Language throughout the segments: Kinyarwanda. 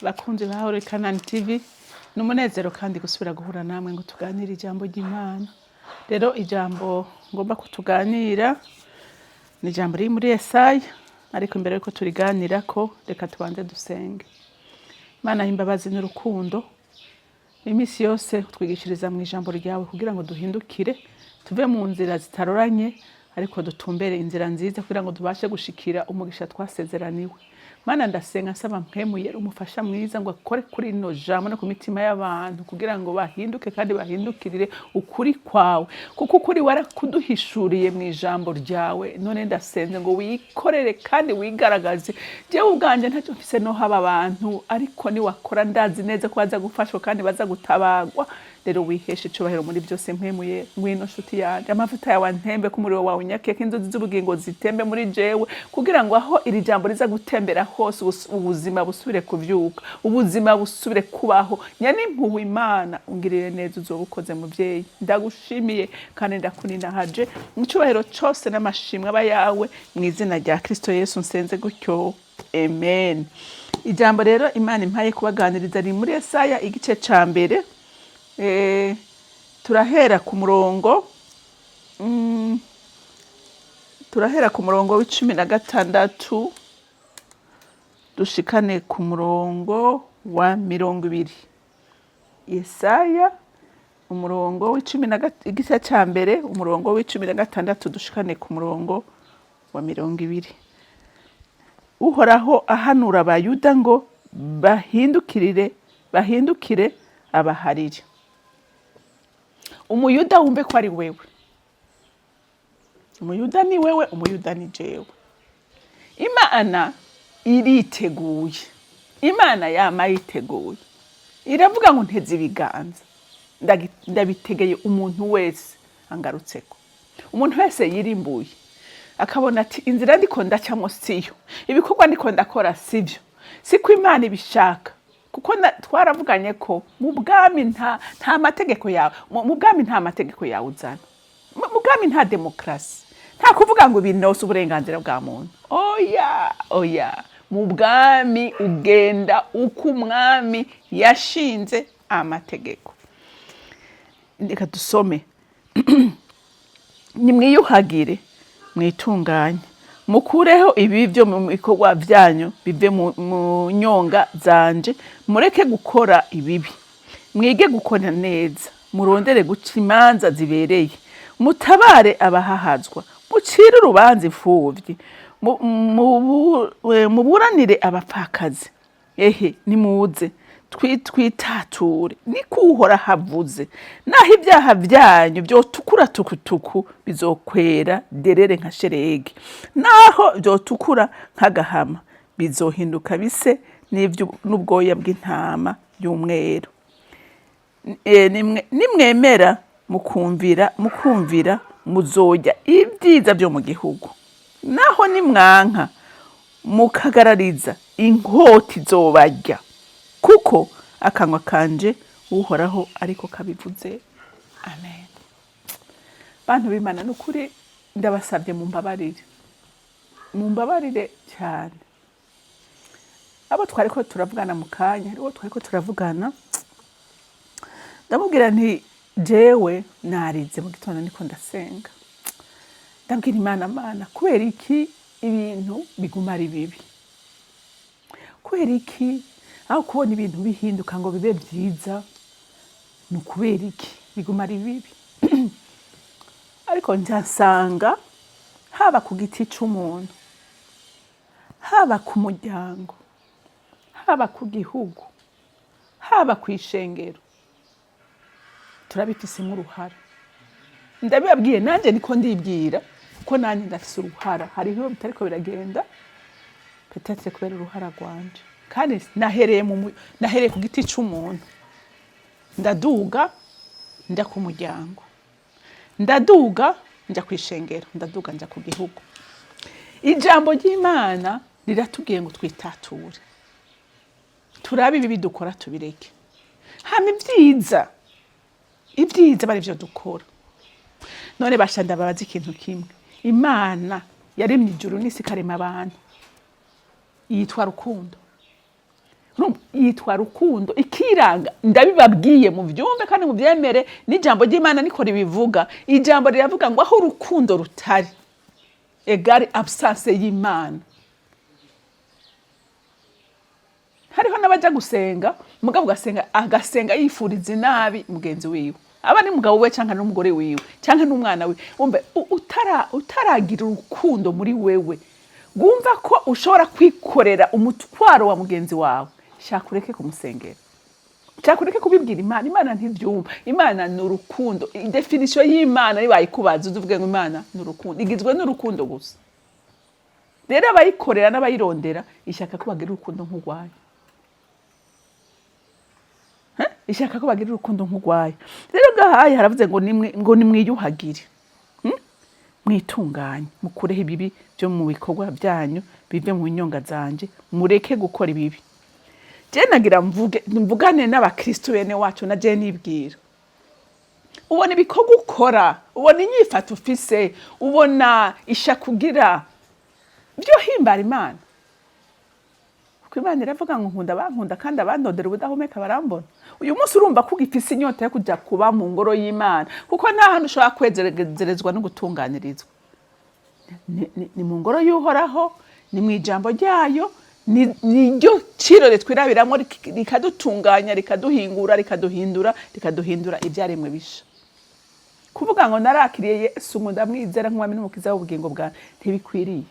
bakunzi bawe Kanani TV numunezero kandi gusubira guhura namwe ngo tuganire ijambo ry'Imana. Rero ijambo ngomba kutuganira ni ijambo riri muri Yesaya, ariko imbere yuko turiganira ko reka tubanze dusenge. Mana y'imbabazi n'urukundo, imisi yose twigishiriza mu ijambo ryawe kugira ngo duhindukire tuve mu nzira zitaroranye, ariko dutumbere inzira nziza kugira ngo tubashe gushikira umugisha twasezeraniwe. Mana ndasenga nsaba mpwemuye umufasha mwiza ngo akore kuri ino jambo no ku mitima y'abantu kugira ngo bahinduke kandi bahindukirire ukuri kwawe, kuko ukuri warakuduhishuriye mu ijambo ryawe. None ndasenze ngo wikorere kandi wigaragaze. Jewe ubwanje ntacyo mfise no haba abantu, ariko ni wakora ndazi neza ko baza gufashwa kandi baza gutabagwa. Rero wiheshe icubahiro muri byose mpwemuye, ngwino nshuti yanje, amavuta yawe ntembe ku muriro wawe unyake, inzuzi z'ubugingo zitembe muri jewe, kugira ngo aho iri jambo riza gutembera hose ubuzima busubire kuvyuka, ubuzima busubire kubaho. Nyani impuhwe Imana, ungirire neza uzoba ukoze muvyeyi. Ndagushimiye kandi ndakuninahaje, icubahiro cose n'amashimwe aba yawe mu izina rya Kristo Yesu nsenze gutyo, amen. Ijambo rero Imana impaye kubaganiriza riri muri Yesaya igice ca mbere. Turahera ku murongo w'16 dushikane ku murongo wa 20. Yesaya umurongo w'igice ca mbere umurongo w'16 dushikane ku murongo wa 20. Uhoraho ahanura abayuda ngo bahindukire abaharire. Umuyuda wumve ko ari wewe. Umuyuda ni wewe, umuyuda ni jewe. Imana iriteguye. Imana yama yiteguye. Iravuga ngo nteze ibiganza. Ndabitegeye umuntu wese angarutseko. Umuntu wese yirimbuye akabona ati inzira ndiko ndacamo siyo, ibikorwa ndiko ndakora sivyo, siko Imana ibishaka. Kuko twaravuganye ko mu bwami nta mategeko yawe, mu bwami nta mategeko yawe uzana, mu bwami nta demokrasi, nta kuvuga ngo binose uburenganzira bwa muntu. Oya, mu bwami ugenda uko umwami yashinze amategeko. Reka dusome. Nimwiyuhagire, mwitunganye, mukureho ibi byo mu bikorwa byanyu bive mu nyonga zanje, mureke gukora ibibi, mwige gukora neza, murondere guca imanza zibereye, mutabare abahahazwa, mucire urubanza imfuvyi, muburanire abapfakazi. Nimuze twitature, niko Uhoraho havuze. Naho ibyaha byanyu byotukura tukutuku, bizokwera derere nka sheregi. Naho byotukura nk'agahama, bizohinduka bise n'ubwoya bw'intama y'umweru. Nimwemera mukumvira muzojya ibyiza byo mu gihugu. Naho nimwanka mukagarariza, inkota izobarya. Kuko akanwa kanje Uhoraho ariko kabivuze. Amen. Bantu b'Imana n'ukuri ndabasabye mumbabarire cyane. Abo twariko turavugana mu kanya, ariwo twariko turavugana, ndamubwira nti jewe narize mu gitondo niko ndasenga. Ndabwira Imana, kubera iki ibintu biguma ari bibi? Kubera iki aho kubona ibintu bihinduka ngo bibe byiza? Ni ukubera iki biguma ari bibi? Ariko njasanga haba ku giti c'umuntu, haba ku muryango, haba ku gihugu, haba ku ishengero, turabifisemo uruhara. Ndabibabwiye nanje niko ndibwira, kuko nanje ndafise uruhara. Hariho bitariko biragenda, peut-être kubera uruhara rwanje. Kandi nahereye ku giti c'umuntu, ndaduga nja ku muryango, ndaduga nja ku ishengero, ndaduga nja ku gihugu. Ijambo ry'Imana riratubwiye ngo twitature, turabe ibibi dukora tubireke, hama ibyiza bari byo dukora. None basha ndababaza ikintu kimwe. Imana yaremye ijuru n'isi, ikarema abantu, yitwa rukundo. yitwa rukundo, ikiranga ndabibabwiye mu byumve kandi mu byemere, n'ijambo ry'Imana niko ribivuga. Ijambo riravuga ngo aho urukundo rutari egari absence y'Imana. Hariho n'abaja gusenga mugabo agasenga yifuriza inabi mugenzi wiwe, aba ni mugabo we canke n'umugore wiwe canke n'umwana we. Umbe utaragira urukundo muri wewe, gumva ko ushobora kwikorera umutwaro wa mugenzi wawe, shaka ureke kumusengera, shaka ureke kubibwira Imana. Imana ntivyumva. Imana ni urukundo. Definition y'Imana ni bayikubaza uvuge ngo Imana ni urukundo, igizwe n'urukundo gusa. Rero abayikorera n'abayirondera ishaka ko bagira urukundo nk'urwaye, ishaka ko bagira urukundo nk'urwaye. Rero gahaye haravuze ngo nimwiyuhagire, mwitunganye, mukureho ibibi byo mu bikorwa byanyu, bive mu nyonga zanje, mureke gukora ibibi. Je nagira mvugane n'abakristo bene wacu na je nibwira, ubona ibikorwa ukora, ubona inyifato ufise, ubona ishakugira byo himbara Imana. Kuko Imana iravuga ngo nkunda bankunda kandi abandondera ubudahumeka barambona. Uyu munsi urumva ko ugifise inyota yo kuja kuba mu ngoro y'Imana, kuko nta hantu ushobora kwezerezwa no gutunganirizwa. Ni mu ngoro y'Uhoraho, ni mu ijambo ryayo, ni ryo cirore twirabiramwo rikadutunganya, rikaduhingura, rikaduhindura ivyaremwe bisha. Kuvuga ngo narakiriye Yesu ngo ndamwizera nk'umwami n'umukiza w'ubugingo bwanjye ntibikwiriye.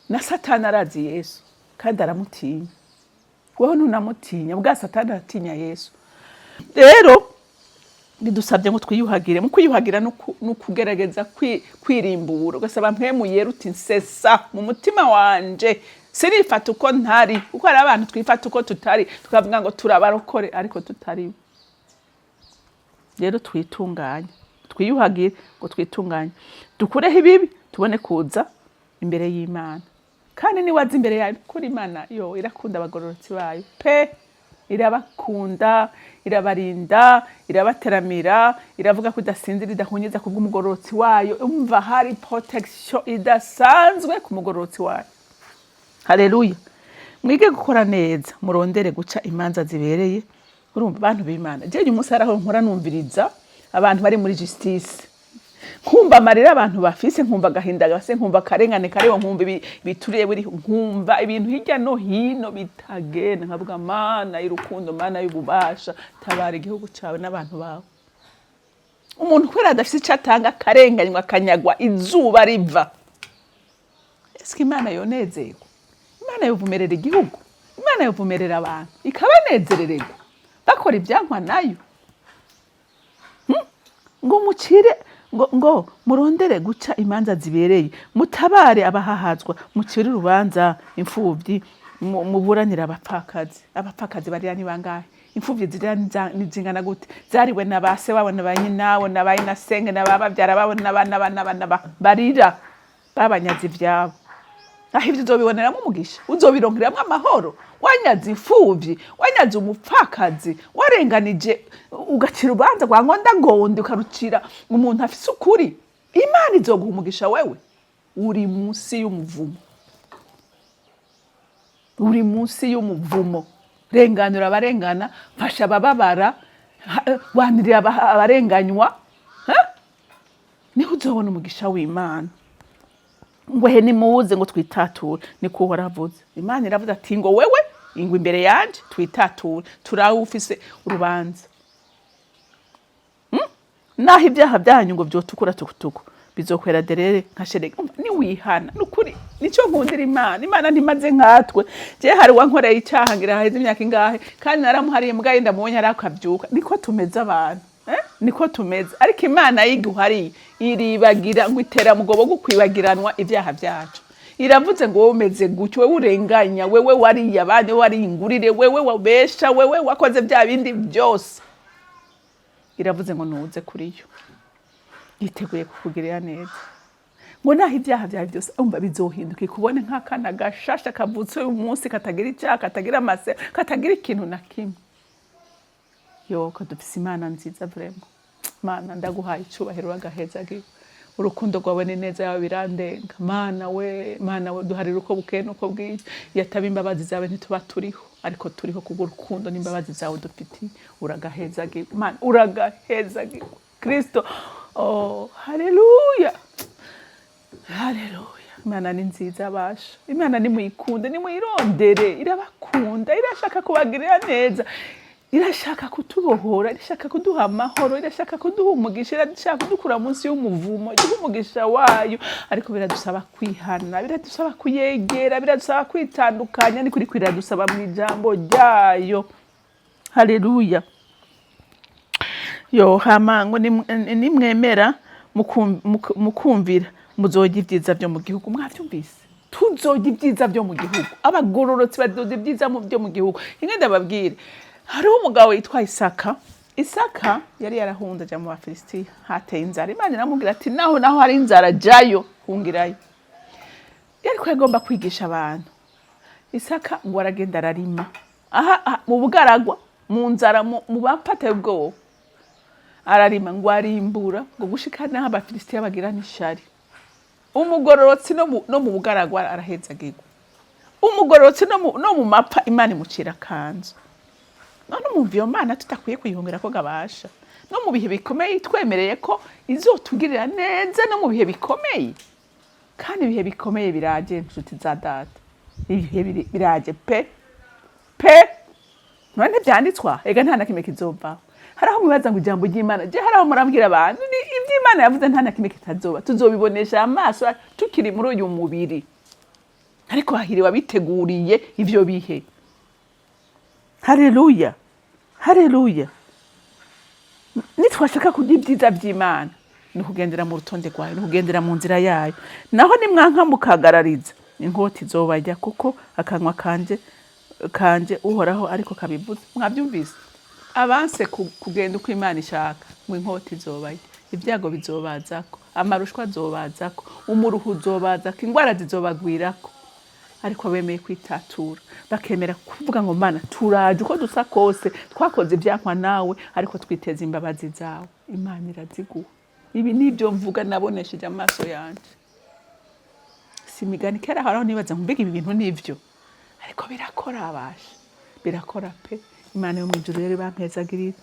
Na Satani arazi Yesu kandi aramutinya. Wewe ntunamutinya, bwa Satani aratinya Yesu. Rero bidusabye ngo twiyuhagire. Mu kwiyuhagira no kugerageza kwirimbura, ugasaba mpemu yera uti nsesa mu mutima wanje, sinifata uko ntari. Kuko hari abantu twifata uko tutari, tukavuga ngo turabarokore ariko tutari. Rero twitunganye, twiyuhagire ngo twitunganye, dukureho ibibi, tubone kuza imbere y'Imana. Kandi ni wazi imbere yayo kuri Imana yo irakunda abagororotsi bayo pe, irabakunda, irabarinda, irabateramira, iravuga ko idasinzira idahunyiza kubw'umugororotsi wayo. Umva hari protection idasanzwe ku mugororotsi wayo. Haleluya. Mwige gukora neza, murondere guca imanza zibereye. Urumva abantu b'Imana, je uyu munsi araho nkora numviriza abantu bari muri justice, nkumva amarira abantu bafise, nkumva gahinda gase, nkumva karengane kariho, nkumva bituriye buri, nkumva ibintu hirya no hino bitagenda, nkavuga Mana y'urukundo, Mana y'ububasha, tabara igihugu cawe n'abantu bawe. Umuntu kwera adafise icatanga karenganywa, akanyagwa, izuba riva. Eske Imana yonezerwa? Imana yovumerera igihugu, Imana yovumerera abantu ikabanezerererwa bakora ibyankwa nayo. Ngo mucire ngo murondere guca imanza zibereye, mutabare abahahazwa, mucire urubanza imfuvyi, muburanira abapfakazi barira ni bangahe? Imfuvyi zirira nizingana gute? Zariwe na base babo na banyinawo na bayinasenge na babavyara babo n'abana barira babanyazi vyabo. Aho ivyo uzobiboneramo umugisha, uzobironkeramwo amahoro. Wanyazi imfuvyi, wanyazi umupfakazi, warenganije ugacira ubanza kwa ngonda ukarucira umuntu afise ukuri, Imana izoguha umugisha wewe. Uri munsi y'umuvumo, uri munsi y'umuvumo. Renganura abarengana, fasha abababara, wanirira abarenganywa, niho uzobona umugisha w'Imana. Ngwehe nimuze ngo twitature, niko Uhoraho avuze. Imana iravuze ati ngo wewe ingwe imbere yanje twitature, turawe ufise urubanza. Naho ibyaha byanyu ngo byotukura tukutuku, bizokwera derere nka sherege. Ni wihana nukuri, nico nkundira Imana. Imana ntimaze nkatwe. Je hari wankoreye icyaha ngira haheze imyaka ingahe, kandi naramuhariye mbwa yenda mubonye arakabyuka. Niko tumeze abantu, niko tumeze. Ariko Imana yiguhari iribagira ngo itera mugobo gukwibagiranwa ibyaha byacu. Iravuze ngo womeze gutyo, wewe urenganya, wewe wari abandi, wari ingurire, wewe wabesha, wewe wakoze bya bindi byose. Iravuze ngo nuze kuri yo, yiteguye kukugirira neza. Ngo naho ibyaha byawe byose umva bizohinduka, ikubone nk'akana gashasha kavutse uyu munsi, katagira icyaha, katagira amase, katagira ikintu na kimwe. Yo ko dufise Imana nziza vraiment. Mana ndaguhaye icubahiro agaheza giwe. urukundo rwawe ni neza yawe birandenga. Mana we duharira uko bukeye nuko bwije. Yataba imbabazi zawe ntituba turiho, ariko turiho kubwo urukundo n'imbabazi zawe dufitiye. Uragahezagirwa Mana, uragahezagirwa Kristo. Oh, haleluya, haleluya. Imana ni nziza basha. Imana ni muyikunde, ni muyirondere, irabakunda, irashaka kubagirira neza. Irashaka kutubohora, irashaka kuduha amahoro, irashaka kuduha umugisha, irashaka kudukura munsi y'umuvumo, iduha umugisha wayo. Ariko biradusaba kwihana, biradusaba kuyegera, biradusaba kwitandukanya, ni kuri kwiradusaba mu ijambo ryayo. Haleluya. Yo hamango nimwemera mukumvira muzoga ibyiza byo mu gihugu. Mwavyumvise? Tuzoga ibyiza byo mu gihugu. Abagororotsi bazoga ibyiza byo mu gihugu. Inge ndababwire, hariho umugabo yitwa Isaka yari yarahunze aja mu Bafilisitiya, hateye inzara. Imana iramubwira ati naho hari inzara jayo hungirayo. Yariko yagomba kwigisha abantu. Isaka ngo aragenda ararima mu bugaragwa, mu nzara, mu bapataye ubwoba. Ararima ngo arimbura ngo gushika naho Abafilisitiya bagira n'ishari. Umugororotsi no mu bugaragwa arahezagirwa. Umugororotsi no mu mapfa Imana imucira kanzu. None umumva iyo Mana tutakwiye kuyihungira ko gabasha. No mu bihe bikomeye twemereye ko izotugirira neza, no mu bihe bikomeye. Kandi ibihe bikomeye biraje inshuti za data. Ibihe biraje pe. None byanditswa ega nta na kimwe kizova. Haraho mubaza ngo ijambo ry'Imana je haraho murambwira abantu ni iby'Imana yavuze nta na kimwe kitazoba. Tuzobibonesha amaso tukiri muri uyu mubiri. Ariko hahiriwe abiteguriye ivyo bihe. Haleluya, haleluya. Nitwashaka kugira ibyiza by'Imana ni kugendera mu rutonde rwayo, ni kugendera mu nzira yayo. Naho nimwanka mukagarariza inkota izobajya, kuko akanwa kanje uhoraho ariko kabivuze. Mwabyumvise? Abanse kugenda uko Imana ishaka, mu inkota izobajya, ibyago bizobazako, amarushwa azobazako, umuruhu uzobazako, ingwara zizobagwirako. Ariko bemeye kwitatura, bakemera kuvuga ngo Mana turaje uko dusa kose, twakoze ibyankwa nawe, ariko twiteza imbabazi zawe. Imana iraziguha. Ibi nibyo mvuga nabonesheje amaso yanje. Simigani kera haraho nibaza mbega ibi bintu nivyo, ariko birakora abasha, birakora pe. Imana yo mwijuru yari bampezagirira.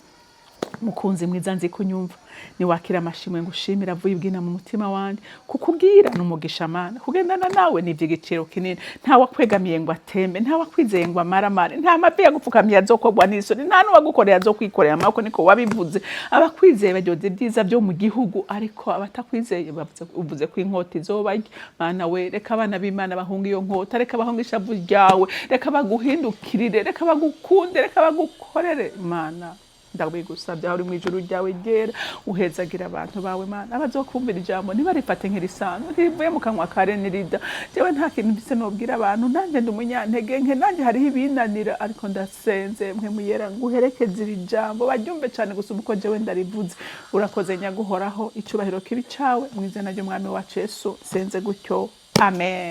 Mukunzi mwiza nzi kunyumva, ni wakira amashimwe ngushimira avuye ibwina mu mutima wanje, kukubwira numugisha Mana, kugendana nawe ni ivy'igiciro kinini. Nta wakwegamiye ngo atembe, nta wakwizeye ngo amaramare, nta mavi yagupfukamiye azokogwa n'isoni, nta n'uwagukoreye azokwikorera amaboko, niko wabivuze. Abakwizeye baryoze ibyiza byo mu gihugu, ariko abatakwizeye uvuze ko inkota izobarya. Mana we, reka abana b'Imana bahunga iyo nkota, reka bahunga ishavu ryawe, reka baguhindukirire, reka bagukunde, reka bagukorere. Mana ndabigusabye aho uri mu ijuru ryawe ryera, uhezagira abantu bawe Mana, abazokumvira ijambo ntibarifate nk'irisanzwe, ntivuye mu kanwa kare nirida. Jewe nta kintu mbise nobwira abantu, nanjye ndi umunyantege nke, nanjye hariho ibinanira, ariko ndasenze mwe muyera nguherekeze iri jambo baryumve cyane gusa uko jewe ndarivuze. Urakoze nyaguhoraho, icubahiro kibi cawe mu izina ry'Umwami wacu Yesu senze gutyo, amen.